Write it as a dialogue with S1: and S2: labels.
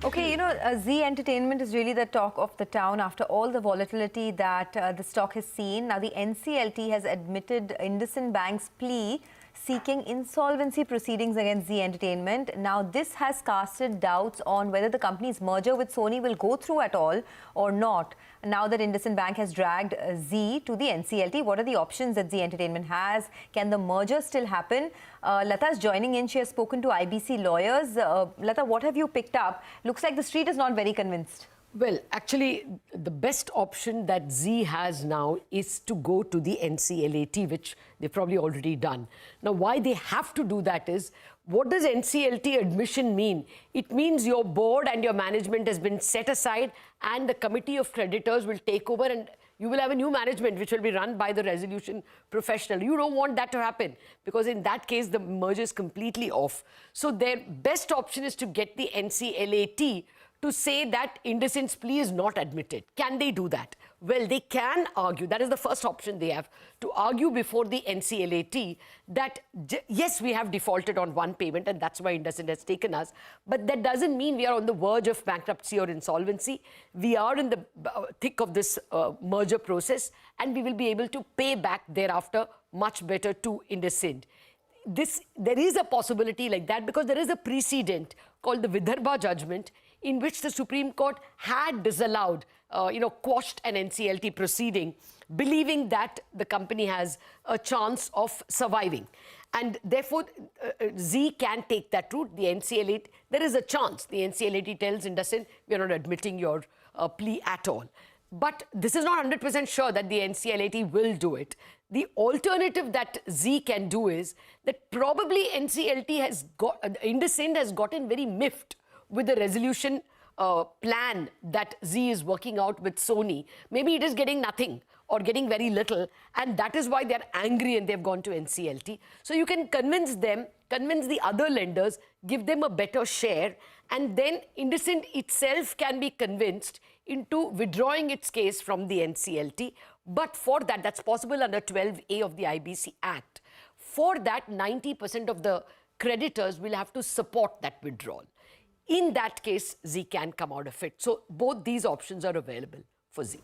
S1: Okay, Zee Entertainment is really the talk of the town after all the volatility that the stock has seen. Now, the NCLT has admitted IndusInd Bank's plea seeking insolvency proceedings against Zee Entertainment. Now, this has casted doubts on whether the company's merger with Sony will go through at all or not. Now that IndusInd Bank has dragged Zee to the NCLT, what are the options that Zee Entertainment has? Can the merger still happen? Lata is joining in. She has spoken to IBC lawyers. Lata, what have you picked up? Looks like the street is not very convinced.
S2: Well, actually, the best option that Zee has now is to go to the NCLT, which they've probably already done. Now, why they have to do that is, what does NCLT admission mean? It means your board and your management has been set aside and the committee of creditors will take over and you will have a new management which will be run by the resolution professional. You don't want that to happen because in that case, the merger is completely off. So their best option is to get the NCLT to say that IndusInd's plea is not admitted. Can they do that? Well, they can argue, that is the first option they have, to argue before the NCLT that, yes, we have defaulted on one payment and that's why IndusInd has taken us, but that doesn't mean we are on the verge of bankruptcy or insolvency. We are in the thick of this merger process and we will be able to pay back thereafter much better to IndusInd. There is a possibility like that because there is a precedent called the Vidarbha judgment in which the Supreme Court had disallowed, quashed an NCLT proceeding, believing that the company has a chance of surviving. And therefore, Zee can take that route. The NCLT, there is a chance. The NCLT tells IndusInd, we are not admitting your plea at all. But this is not 100% sure that the NCLT will do it. The alternative that Zee can do is that probably IndusInd has gotten very miffed with the resolution plan that Zee is working out with Sony. Maybe it is getting nothing or getting very little, and that is why they're angry and they've gone to NCLT. So you can convince them, convince the other lenders, give them a better share, and then IndusInd itself can be convinced into withdrawing its case from the NCLT. But for that, that's possible under 12A of the IBC Act. For that, 90% of the creditors will have to support that withdrawal. In that case, Zee can come out of it. So both these options are available for Zee.